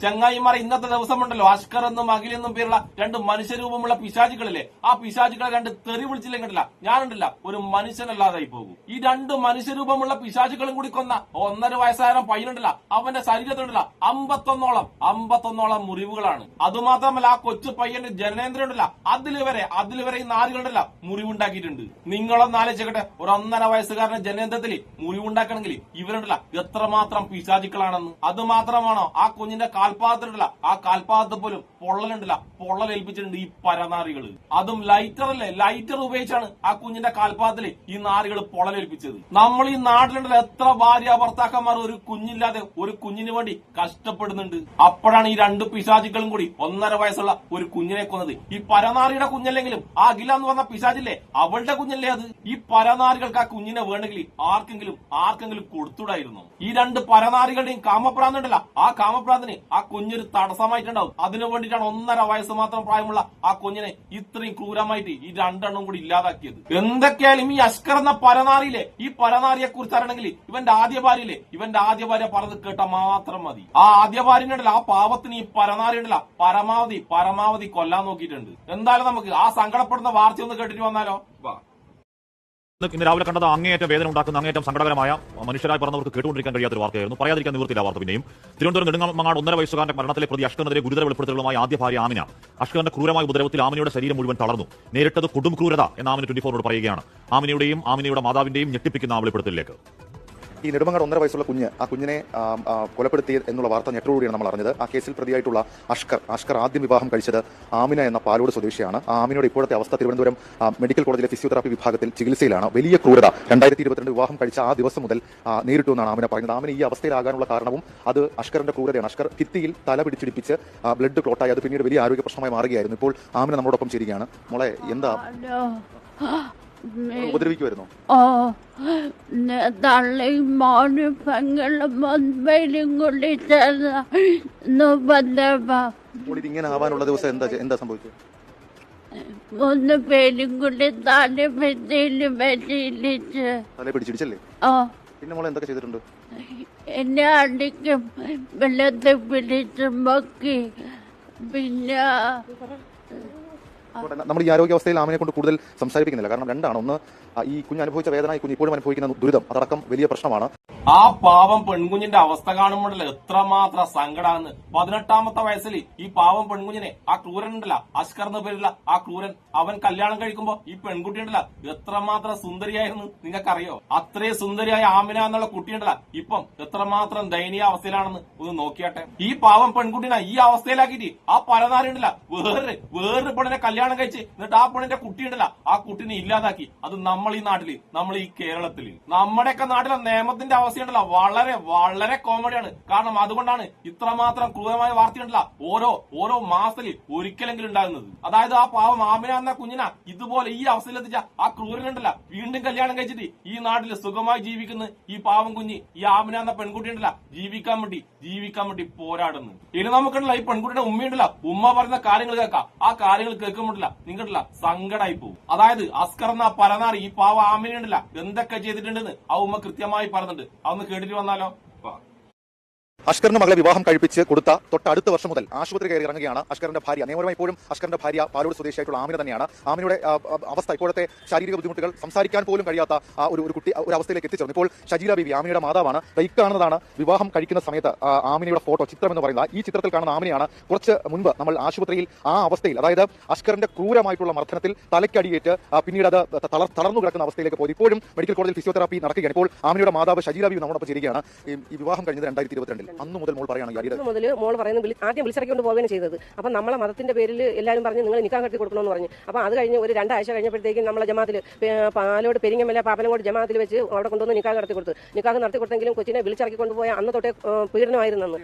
ചങ്ങായിമാരെ ഇന്നത്തെ ദിവസമുണ്ടല്ലോ അഷ്കർ എന്നും അഖിലെന്നും പേരുള്ള രണ്ട് മനുഷ്യരൂപമുള്ള പിശാചികളില്ലേ, ആ പിശാചികളെ രണ്ട് തെറി വിളിച്ചില്ലെങ്കിൽ കണ്ടില്ല ഞാനുണ്ടല്ല ഒരു മനുഷ്യനല്ലാതായി പോകും. ഈ രണ്ട് മനുഷ്യരൂപമുള്ള പിശാചികളും കൂടി കൊന്ന 1.5 വയസ്സായ പയ്യനുണ്ടല്ല, അവന്റെ ശരീരത്തിനുണ്ടല്ല 51ഓളം മുറിവുകളാണ്. അതുമാത്രമല്ല ആ കൊച്ചു പയ്യന്റെ ജനനേന്ദ്രം ഉണ്ടല്ല അതിൽ വരെ ഈ നാലുകളുണ്ടല്ല മുറിവുണ്ടാക്കിയിട്ടുണ്ട്. നിങ്ങളൊന്ന് ആലോചിക്കട്ടെ, ഒരു 1.5 വയസ്സുകാരന്റെ ജനനേന്ദ്രത്തിൽ മുറിവുണ്ടാക്കണമെങ്കിൽ ഇവരുണ്ടല്ല എത്രമാത്രം പിശാചിക്കളാണെന്ന്. അത് മാത്രമാണോ, ആ കുഞ്ഞിന്റെ കാൽപാദത്തിലുണ്ടല്ല, ആ കാൽപാദത്തിൽ പോലും പൊള്ളലേൽപ്പിച്ചിട്ടുണ്ട് ഈ പരനാറികള്. അതും ലൈറ്റർ ഉപയോഗിച്ചാണ് ആ കുഞ്ഞിന്റെ കാൽപാദത്തിൽ ഈ നാറികൾ പൊള്ളലേൽപ്പിച്ചത്. നമ്മൾ ഈ നാട്ടിലുണ്ടല്ലോ എത്ര ഭാര്യ ഭർത്താക്കന്മാർ ഒരു കുഞ്ഞില്ലാതെ ഒരു കുഞ്ഞിന് വേണ്ടി കഷ്ടപ്പെടുന്നുണ്ട്. അപ്പോഴാണ് ഈ രണ്ട് പിശാചികളും കൂടി 1.5 വയസ്സുള്ള ഒരു കുഞ്ഞിനെ കൊന്നത്. ഈ പരനാറിയുടെ കുഞ്ഞല്ലെങ്കിലും ആ അഖില എന്ന് പറഞ്ഞ പിശാചില്ലേ അവളുടെ കുഞ്ഞല്ലേ അത്. ഈ പരനാറികൾക്ക് ആ കുഞ്ഞിനെ വേണമെങ്കിൽ ആർക്കെങ്കിലും കൊടുത്തുടായിരുന്നു. ഈ രണ്ട് പരനാറികളുടെയും കാമപ്രാന്തുണ്ടല്ല, ആ കാമപ്രാന്തിന് ആ കുഞ്ഞൊരു തടസ്സമായിട്ടുണ്ടാവും. അതിനു വേണ്ടിയിട്ടാണ് 1.5 വയസ്സ് മാത്രം പ്രായമുള്ള ആ കുഞ്ഞിനെ ഇത്രയും ക്രൂരമായിട്ട് ഈ രണ്ടെണ്ണം കൂടി ഇല്ലാതാക്കിയത്. എന്തൊക്കെയായാലും ഈ അഷ്കർ എന്ന പരനാറിയിലെ ഈ പരനാറിയെ കുറിച്ച് അറിയണമെങ്കിൽ ഇവന്റെ ആദ്യ ഭാര്യ പറഞ്ഞത് കേട്ട മാത്രം മതി. ആ ആദ്യ ഭാര്യനുണ്ടല്ല, ആ പാവത്തിന് ഈ പരനാറി ഉണ്ടല്ല പരമാവധി കൊല്ലാൻ നോക്കിയിട്ടുണ്ട്. എന്തായാലും നമുക്ക് ആ സങ്കടപ്പെടുന്ന വാർത്ത ഒന്ന് കേട്ടിട്ട് വന്നാലോ. ഇന്ന് രാവിലെ കണ്ടത് അങ്ങേയറ്റം വേദന ഉണ്ടാക്കുന്ന അങ്ങേയറ്റം സങ്കടകരമായ മനുഷ്യരായി പറഞ്ഞവർക്ക് കേട്ടുകൊണ്ടിരിക്കാൻ കഴിയാത്തൊരു വാർത്തയായിരുന്നു. പറയാതിരിക്കാൻ നിവൃത്തിയില്ല വാർത്ത. പിന്നെയും തിരുവനന്തപുരം നെടുങ്ങാട് 1.5 വയസ്സുകാരന്റെ മരണത്തിലെ പ്രതി അഷ്കറിനെതിരെ ഗുരുതര വെളിപ്പെടുത്തലുമായി ആദ്യ ഭാര്യ ആമിന. അഷ്കറിന്റെ ക്രൂരമായ ഉപദ്രവത്തിൽ ആമിനയുടെ ശരീരം മുഴുവൻ തളർന്നു. നേരിട്ടത് കൊടും ക്രൂരത എന്ന് ആമിന 24 പറയുകയാണ്. ആമിനയുടെ മാതാവിന്റെയും ഞെട്ടിപ്പിക്കുന്ന ആ വെളിപ്പെടുത്തലിലേക്ക്. ഈ നെടുമങ്ങാട് 1.5 വയസ്സുള്ള കുഞ്ഞ്, ആ കുഞ്ഞിനെ കൊലപ്പെടുത്തി എന്നുള്ള വാർത്ത ഞെട്ടോടുകൂടിയാണ് നമ്മൾ അറിഞ്ഞത്. ആ കേസിൽ പ്രതിയായിട്ടുള്ള അഷ്കർ ആദ്യം വിവാഹം കഴിച്ചത് ആമിന എന്ന പാലോട് സ്വദേശിയാണ്. ആമിനയുടെ ഇപ്പോഴത്തെ അവസ്ഥ തിരുവനന്തപുരം മെഡിക്കൽ കോളേജിലെ ഫിസിയോതെറാപ്പി വിഭാഗത്തിൽ ചികിത്സയിലാണ്. വലിയ ക്രൂരത 2022 വിവാഹം കഴിച്ച ആ ദിവസം മുതൽ നേരിട്ടു എന്നാണ് ആമിന പറയുന്നത്. ആമിന ഈ അവസ്ഥയിലാകാനുള്ള കാരണവും അത് അഷ്കറിന്റെ ക്രൂരതയാണ്. അഷ്കർ ഭിത്തിയിൽ തല പിടിച്ചിടിപ്പിച്ച് ബ്ലഡ് ക്ലോട്ടായി അത് പിന്നീട് വലിയ ആരോഗ്യ പ്രശ്നമായി മാറുകയായിരുന്നു. ഇപ്പോൾ ആമിന നമ്മളോടൊപ്പം ചേരുകയാണ്. മോളെ, എന്താ ഉപദ്രവിക്കുമായിരുന്നു? തള്ളിയും മോനും പെങ്ങളും മുൻപേലും കൂടി ഇങ്ങനെ ആവാനുള്ള ദിവസം എന്താ സംഭവിച്ചത്? 3 പേരും കൂടി തല പിടിച്ചിടിച്ചല്ലേ? പിന്നെ മോളെ എന്തൊക്കെ ചെയ്തിട്ടുണ്ട്? എന്നെ അടിക്കും, വെള്ളത്തെ പിടിച്ചും പൊക്കി. പിന്നെ നമ്മൾ ഈ ആരോഗ്യാവസ്ഥയിൽ ആമിനെ കൊണ്ട് കൂടുതൽ സംസാരിപ്പിക്കുന്നില്ല. കാരണം രണ്ടാണ്. ഒന്ന്, ഈ കുഞ്ഞ് അനുഭവിച്ച വേദന, ഈ കുഞ്ഞ് ഇപ്പോഴും അനുഭവിക്കുന്ന ദുരിതം, അതടക്കം വലിയ പ്രശ്നമാണ്. ആ പാവം പെൺകുഞ്ഞിന്റെ അവസ്ഥ കാണുമ്പോഴല്ലോ എത്രമാത്രം സങ്കടാന്ന്. 18ാമത്തെ വയസ്സിൽ ഈ പാവം പെൺകുഞ്ഞിനെ ആ ക്രൂരൻ ഉണ്ടല്ല, അഷ്കർ എന്ന പേരുള്ള ആ ക്രൂരൻ, അവൻ കല്യാണം കഴിക്കുമ്പോ ഈ പെൺകുട്ടി ഉണ്ടല്ല എത്രമാത്രം സുന്ദരിയായിരുന്നു നിങ്ങൾക്കറിയോ? അത്രയും സുന്ദരിയായ ആമിന എന്നുള്ള കുട്ടിയുണ്ടല്ല ഇപ്പം എത്രമാത്രം ദയനീയ അവസ്ഥയിലാണെന്ന് ഒന്ന് നോക്കിയാട്ടെ. ഈ പാവം പെൺകുട്ടിനെ ഈ അവസ്ഥയിലാക്കിയിട്ട് ആ പരനാരി ഉണ്ടല്ല വേറൊരു പെണ്ണിനെ കല്യാണം കഴിച്ച് എന്നിട്ട് ആ പെണ്ണിന്റെ കുട്ടിയുണ്ടല്ല ആ കുട്ടിനെ ഇല്ലാതാക്കി. അത് നമ്മൾ ഈ നാട്ടില്, നമ്മൾ ഈ കേരളത്തില്, നമ്മുടെയൊക്കെ നാട്ടിലെ നിയമത്തിന്റെ അവസ്ഥയുണ്ടല്ലോ വളരെ കോമഡിയാണ്. കാരണം അതുകൊണ്ടാണ് ഇത്രമാത്രം ക്രൂരമായ വാർത്തയുണ്ടല്ല ഓരോ മാസത്തിൽ ഒരിക്കലെങ്കിലും ഉണ്ടാകുന്നത്. അതായത് ആ പാവം ആമിന എന്ന കുഞ്ഞിന ഇതുപോലെ ഈ അവസ്ഥയിലെത്തിച്ച ആ ക്രൂരനുണ്ടല്ല വീണ്ടും കല്യാണം കഴിച്ചിട്ട് ഈ നാട്ടിൽ സുഖമായി ജീവിക്കുന്ന ഈ പാവം കുഞ്ഞ്, ഈ ആമിന എന്ന പെൺകുട്ടിയുണ്ടല്ല ജീവിക്കാൻ വേണ്ടി പോരാടുന്നു. ഇനി നമുക്കുണ്ടല്ല ഈ പെൺകുട്ടിയുടെ ഉമ്മയുണ്ടല്ല, ഉമ്മ പറയുന്ന കാര്യങ്ങൾ കേൾക്കാം. ആ കാര്യങ്ങൾ കേൾക്കുമ്പോഴല്ല നിങ്ങൾക്കുണ്ടല്ല സങ്കടമായി പോകും. അതായത് അസ്കർ എന്ന പരനാറി ഈ പാവ ആമിനുണ്ടല്ല എന്തൊക്കെ ചെയ്തിട്ടുണ്ടെന്ന് ആ ഉമ്മ കൃത്യമായി പറഞ്ഞിട്ടുണ്ട്. അതൊന്ന് കേട്ടിട്ട് വന്നാലോ. അഷ്കറിന്റെ മകളെ വിവാഹം കഴിപ്പിച്ച് കൊടുത്ത തൊട്ടടുത്ത വർഷം മുതൽ ആശുപത്രി കയറി ഇറങ്ങുകയാണ് അഷ്കറിന്റെ ഭാര്യ. നിയമപരമായി ഇപ്പോഴും അഷ്കറിന്റെ ഭാര്യ പാലോട് സ്വദേശിയായിട്ടുള്ള ആമിന തന്നെയാണ്. ആമിനയുടെ അവസ്ഥ, ഇപ്പോഴത്തെ ശാരീരിക ബുദ്ധിമുട്ടുകൾ, സംസാരിക്കാൻ പോലും കഴിയാത്ത ഒരു അവസ്ഥയിലേക്ക് എത്തിച്ചേർന്നു. ഇപ്പോൾ ഷജീല ബീവി ആമിനയുടെ മാതാവാണ്. ഈ കാണുന്നതാണ് വിവാഹം കഴിക്കുന്ന സമയത്ത് ആമിനയുടെ ഫോട്ടോ, ചിത്രം എന്ന് പറയുന്നത്. ഈ ചിത്രത്തിൽ കാണുന്ന ആമിനയാണ് കുറച്ച് മുൻപ് നമ്മൾ ആശുപത്രിയിൽ ആ അവസ്ഥയിൽ, അതായത് അഷ്കറിന്റെ ക്രൂരമായിട്ടുള്ള മർദ്ദനത്തിൽ തലയ്ക്കടിയേറ്റ് പിന്നീട് അത് തളർന്നു കിടക്കുന്ന അവസ്ഥയിലേക്ക് പോയി. ഇപ്പോഴും മെഡിക്കൽ കോളേജിൽ ഫിസിയോതെറാപ്പി നടക്കുകയാണ്. ഇപ്പോൾ ആമിനയുടെ മാതാവ് ഷജീല ബീവി നമ്മോടൊപ്പം ചേരുകയാണ്. ഈ വിവാഹം കഴിഞ്ഞത് 2022 അന്ന് മുതൽ മോൾ പറയുന്നത് മോൾ പറയുന്നത് ആദ്യം വിളിച്ചിറക്കിക്കൊണ്ട് പോവുകയാണ് ചെയ്തത്. അപ്പം നമ്മളെ മതത്തിന്റെ പേരിൽ എല്ലാവരും പറഞ്ഞ് നിങ്ങൾ നിക്കാഹ് കെട്ടി കൊടുക്കണമെന്ന് പറഞ്ഞു. അപ്പോൾ അത് കഴിഞ്ഞ് ഒരു 2 ആഴ്ച കഴിഞ്ഞപ്പോഴത്തേക്കും നമ്മളെ ജമാത്തിൽ പാലോട് പെരിങ്ങമല പാപ്പനംകോട് ജമാത്തിൽ വെച്ച് അവിടെ കൊണ്ടുവന്ന് നിക്കാഹ് നടത്തി കൊടുത്തെങ്കിലും കൊച്ചിനെ വിളിച്ചിറക്കി കൊണ്ടുപോയ അന്ന് തൊട്ടേ പീഡനമായിരുന്നു.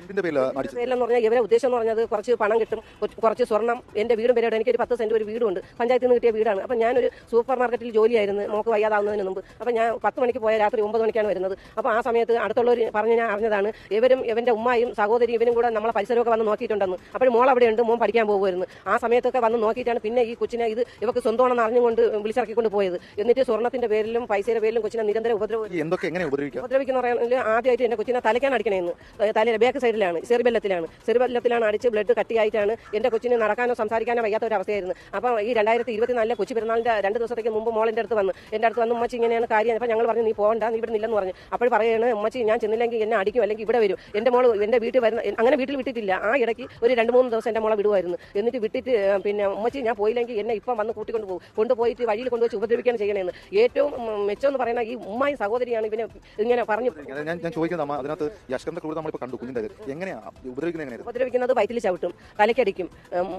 പേരിലെന്ന് പറഞ്ഞാൽ ഇവരെ ഉദ്ദേശം എന്ന് പറഞ്ഞത് കുറച്ച് പണം കിട്ടും, കുറച്ച് സ്വർണം, എന്റെ വീടും പേരോട് എനിക്കൊരു 10 സെന്റ് ഒരു വീടുണ്ട്, പഞ്ചായത്തിൽ നിന്ന് കിട്ടിയ വീടാണ്. അപ്പം ഞാനൊരു സൂപ്പർ മാർക്കറ്റിൽ ജോലിയായിരുന്നു മോക്ക് വയ്യാതാവുന്നതിന് മുമ്പ്. അപ്പം ഞാൻ 10 മണിക്ക് പോയ രാത്രി 9 മണിക്കാണ് വരുന്നത്. അപ്പോൾ ആ സമയത്ത് അടുത്തുള്ളവർ പറഞ്ഞ് ഞാൻ അറിഞ്ഞതാണ് ഇവരും ഇവന്റെ ഉമ്മയും സഹോദരി ഇവനും കൂടെ നമ്മളെ പരിസരമൊക്കെ വന്ന് നോക്കിയിട്ടുണ്ടെന്ന്. അപ്പോൾ മോൾ അവിടെ ഉണ്ട്, മോൻ പഠിക്കാൻ പോകുമായിരുന്നു. ആ സമയത്തൊക്കെ വന്ന് നോക്കിയിട്ടാണ് പിന്നെ ഈ കൊച്ചിനെ ഇത് ഇവർക്ക് സ്വന്തമാണെന്ന് അറിഞ്ഞുകൊണ്ട് വിളിച്ചിറക്കിക്കൊണ്ട് പോയത്. എന്നിട്ട് സ്വർണ്ണത്തിന്റെ പേരിലും പൈസയുടെ പേരിലും കൊച്ചിനെ നിരന്തരം ഉപദ്രവിക്കുന്ന പറയാൻ ആദ്യമായിട്ട് എന്റെ കൊച്ചിനെ തലയ്ക്കാണ് അടിക്കണേന്ന്. തലയുടെ ബാക്ക് സൈഡിലാണ്, ചെറുബല്ലത്തിലാണ് അടിച്ച് ബ്ലഡ് കട്ടിയായിട്ടാണ് എന്റെ കൊച്ചിന് നടക്കാനോ സംസാരിക്കാനോ വയ്യാത്ത ഒരു അവസ്ഥയായിരുന്നു. അപ്പം ഈ 2024 കൊച്ചി പെരുന്നാളിന്റെ 2 ദിവസത്തേക്ക് മുമ്പ് മോൾ എൻ്റെ അടുത്ത് വന്ന് ഉമ്മച്ചി ഇങ്ങനെയാണ് കാര്യം. അപ്പം ഞങ്ങൾ പറഞ്ഞു നീ പോകണ്ട, നീ ഇവിടെ നില്ലെന്ന് പറഞ്ഞു. അപ്പോൾ പറയുകയാണ് ഉമ്മച്ചി ഞാൻ ചെന്നില്ലെങ്കിൽ എന്നെ അടിക്കും, അല്ലെങ്കിൽ ഇവിടെ വരും. എൻ്റെ മോൾ എൻ്റെ വീട്ടിൽ വരുന്ന അങ്ങനെ വീട്ടിൽ വിട്ടിട്ടില്ല. ആ ഇടയ്ക്ക് ഒരു 2-3 ദിവസം എൻ്റെ മോളെ വിടുമായിരുന്നു. എന്നിട്ട് വിട്ടിട്ട് പിന്നെ ഉമ്മച്ചി ഞാൻ പോയില്ലെങ്കിൽ എന്നെ ഇപ്പം വന്ന് കൂട്ടിക്കൊണ്ട് പോകും, കൊണ്ടുപോയിട്ട് വഴിയിൽ കൊണ്ടുവച്ച് ഉപദ്രവിക്കുകയാണ് ചെയ്യണമെന്ന്. ഏറ്റവും മെച്ചം എന്ന് പറയുന്ന ഈ ഉമ്മായി സഹോദരിയാണ് ഇവനെ ഇങ്ങനെ പറഞ്ഞു. ഞാൻ ചോദിക്കുന്നത് അതിനകത്ത് അഷ്കറിന്റെ ക്രൂരത നമ്മളിപ്പോൾ കണ്ടു. കുഞ്ഞിന്റെ എങ്ങനെയാ ഉപദ്രവിക്കുന്നത്? വയറ്റിൽ ചവിട്ടും, തലയ്ക്കടിക്കും,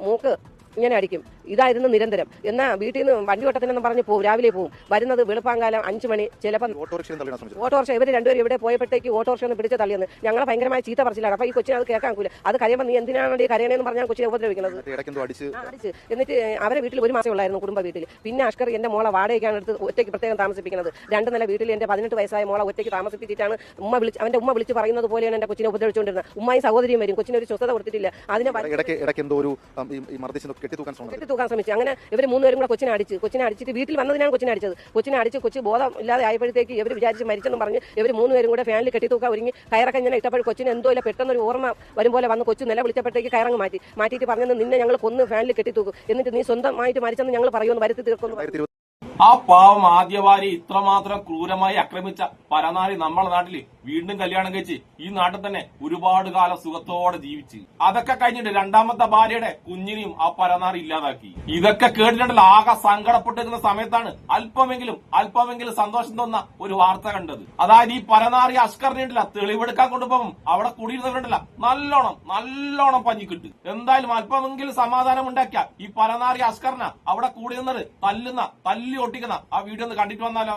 മൂക്ക് ഇങ്ങനെ അടിക്കും. ഇതായിരുന്നു നിരന്തരം. എന്നാൽ വീട്ടിൽ നിന്ന് വണ്ടി ഓട്ടത്തിനെന്ന് പറഞ്ഞ് പോകും, രാവിലെ പോകും. വരുന്നത് വെളുപ്പാങ്കാലം 5 മണി. ചിലപ്പോൾ ഓട്ടോറിക്ഷ ഇവർ രണ്ടുപേരും ഇവിടെ പോയപ്പോഴത്തേക്ക് ഓട്ടോറിക്ഷ ഒന്ന് പിടിച്ച് തള്ളിയെന്ന് ഞങ്ങളെ ഭയങ്കരമായ ചീത്ത പറിച്ചിലാണ്. അപ്പോൾ ഈ കൊച്ചിനെ അത് കേൾക്കാൻ കൂല. അത് കഴിയുമ്പോൾ നീ എന്തിനാണ് ഈ കരയണേന്ന് പറഞ്ഞാൽ കൊച്ചിനെ ഉപദ്രവിക്കുന്നത്. അടിച്ച് എന്നിട്ട് അവരെ വീട്ടിൽ 1 മാസം ഉള്ളായിരുന്നു, കുടുംബ വീട്ടിൽ. പിന്നെ അഷ്കർ എൻ്റെ മോളെ വാടകയ്ക്കാണ് എടുത്ത് ഒറ്റയ്ക്ക് പ്രത്യേകം താമസിപ്പിക്കുന്നത്. 2 നില വീട്ടിൽ എൻ്റെ 18 വയസ്സായ മോളെ ഒറ്റയ്ക്ക് താമസിപ്പിച്ചിട്ടാണ് അവന്റെ ഉമ്മ വിളിച്ച് പറയുന്നത് പോലെയാണ് എൻ്റെ കൊച്ചിനെ ഉപദ്രവിച്ചുകൊണ്ടിരുന്നത്. ഉമ്മയും സഹോദരിയും വരും, കൊച്ചിന് ഒരു സ്വസ്ഥത കൊടുത്തിട്ടില്ല. അതിനെ കെട്ടിത്തൂക്കാൻ ശ്രമിച്ചു. അങ്ങനെ ഇവർ 3 പേരും കൂടെ കൊച്ചിനെ അടിച്ചിട്ട് വീട്ടിൽ വന്നതിനാണ് കൊച്ചിനെ അടിച്ചത്. കൊച്ചു ബോധം ഇല്ലാതെ ആയപ്പോഴത്തേക്ക് ഇവർ വിചാരിച്ച് മരിച്ചെന്ന് പറഞ്ഞ് ഇവർ 3 പേരും കൂടെ ഫാനിൽ കെട്ടിത്തൂക്കാൻ ഒരുങ്ങി കയറൊക്കെ ഇങ്ങനെ ഇട്ടപ്പോൾ കൊച്ചിന് എന്തോ ഇല്ല പെട്ടെന്ന് ഒരു ഓർമ്മ വരും പോലെ വന്ന് കൊച്ചു നില വിളിച്ചപ്പോഴത്തേക്ക് കയറങ്ങ് മാറ്റിയിട്ട് പറഞ്ഞത് നിന്നെ ഞങ്ങൾ കൊന്ന് ഫാനിൽ കെട്ടിത്തൂക്കും, എന്നിട്ട് നീ സ്വന്തമായിട്ട് മരിച്ചെന്ന് ഞങ്ങൾ പറയുമെന്ന് വരുത്തി തീർക്കുന്നു. ആ പാവം ആദ്യവാരി ഇത്രമാത്രം ക്രൂരമായി ആക്രമിച്ച പരനാരി നമ്മളെ നാട്ടില് വീണ്ടും കല്യാണം കഴിച്ച് ഈ നാട്ടിൽ തന്നെ ഒരുപാട് കാലം സുഖത്തോടെ ജീവിച്ച് അതൊക്കെ കഴിഞ്ഞിട്ട് 2ാമത്തെ ഭാര്യയുടെ കുഞ്ഞിനെയും ആ പരനാറി ഇല്ലാതാക്കി. ഇതൊക്കെ കേട്ടിട്ടുണ്ടല്ലോ ആകെ സങ്കടപ്പെട്ടിരിക്കുന്ന സമയത്താണ് അല്പമെങ്കിലും സന്തോഷം തോന്നുന്ന ഒരു വാർത്ത കണ്ടത്. അതായത് ഈ പരനാറി അഷ്കറിനില്ല തെളിവെടുക്കാൻ കൊണ്ടുപോകും അവിടെ കൂടിയിരുന്നവരുണ്ടല്ല നല്ലോണം പഞ്ഞി കിട്ടും. എന്തായാലും അല്പമെങ്കിലും സമാധാനം ഉണ്ടാക്കിയ ഈ പരനാറി അഷ്കറിന അവിടെ കൂടിയിരുന്നത് തല്ലി ഒട്ടിക്കുന്ന ആ വീഡിയോ ഒന്ന് കണ്ടിട്ട് വന്നാലോ.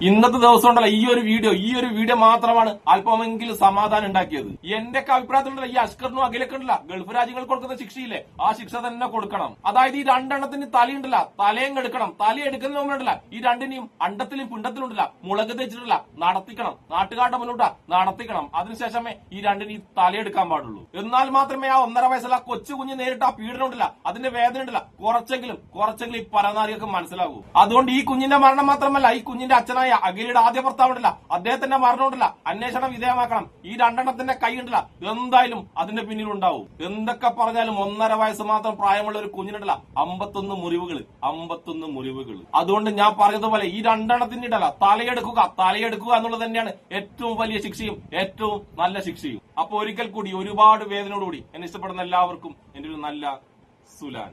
ഇന്നത്തെ ദിവസം ഉണ്ടല്ലോ ഈ ഒരു വീഡിയോ മാത്രമാണ് അല്പമെങ്കിലും സമാധാനം ഉണ്ടാക്കിയത്. എന്റെ അഭിപ്രായത്തിലുണ്ടല്ലോ ഈ അഷ്കറിനും അഖിലൊക്കെ ഉണ്ടല്ല ഗൾഫ് രാജ്യങ്ങൾ കൊടുക്കുന്ന ശിക്ഷയില്ലേ ആ ശിക്ഷ തന്നെ കൊടുക്കണം. അതായത് ഈ 2 എണ്ണത്തിന് തലയുണ്ടല്ല തലയും എടുക്കണം. തല എടുക്കുന്ന മുമ്പുണ്ടല്ല ഈ 2നെയും അണ്ടത്തിലും പിണ്ടത്തിലും ഉണ്ടല്ല മുളക് തേച്ചിട്ടില്ല നടത്തിക്കണം. നാട്ടുകാരുടെ മുന്നോട്ടാ നടത്തിക്കണം. അതിനുശേഷമേ ഈ 2ന് തലയെടുക്കാൻ പാടുള്ളൂ. എന്നാൽ മാത്രമേ ആ 1.5 വയസ്സുള്ള കൊച്ചു കുഞ്ഞ് നേരിട്ട് ആ പീഡനം ഉണ്ടല്ല അതിന്റെ വേദന ഉണ്ടല്ല കുറച്ചെങ്കിലും ഈ പരനാരികൾക്ക് മനസ്സിലാകൂ. അതുകൊണ്ട് ഈ കുഞ്ഞിന്റെ മരണം മാത്രമല്ല ഈ കുഞ്ഞിന്റെ അച്ഛനായ അഖിലയുടെ ആദ്യ ഭർത്താവുണ്ടല്ല അദ്ദേഹത്തിന്റെ മരണമുണ്ടല്ല അന്വേഷണം വിധേയമാക്കണം. ഈ 2 എണ്ണത്തിന്റെ കൈ ഉണ്ടല്ല എന്തായാലും അതിന്റെ പിന്നിലുണ്ടാവും. എന്തൊക്കെ പറഞ്ഞാലും 1.5 വയസ്സ് മാത്രം പ്രായമുള്ള ഒരു കുഞ്ഞിനുണ്ടല്ല 51 മുറിവുകൾ. അതുകൊണ്ട് ഞാൻ പറഞ്ഞതുപോലെ ഈ 2 എണ്ണത്തിന്റെ ഇടല തലയെടുക്കുക എന്നുള്ളത് തന്നെയാണ് ഏറ്റവും വലിയ ശിക്ഷയും ഏറ്റവും നല്ല ശിക്ഷയും. അപ്പൊ ഒരിക്കൽ കൂടി ഒരുപാട് വേദനയോടുകൂടി എന്നെ ഇഷ്ടപ്പെടുന്ന എല്ലാവർക്കും എന്റെ ഒരു നല്ല സുലാൻ.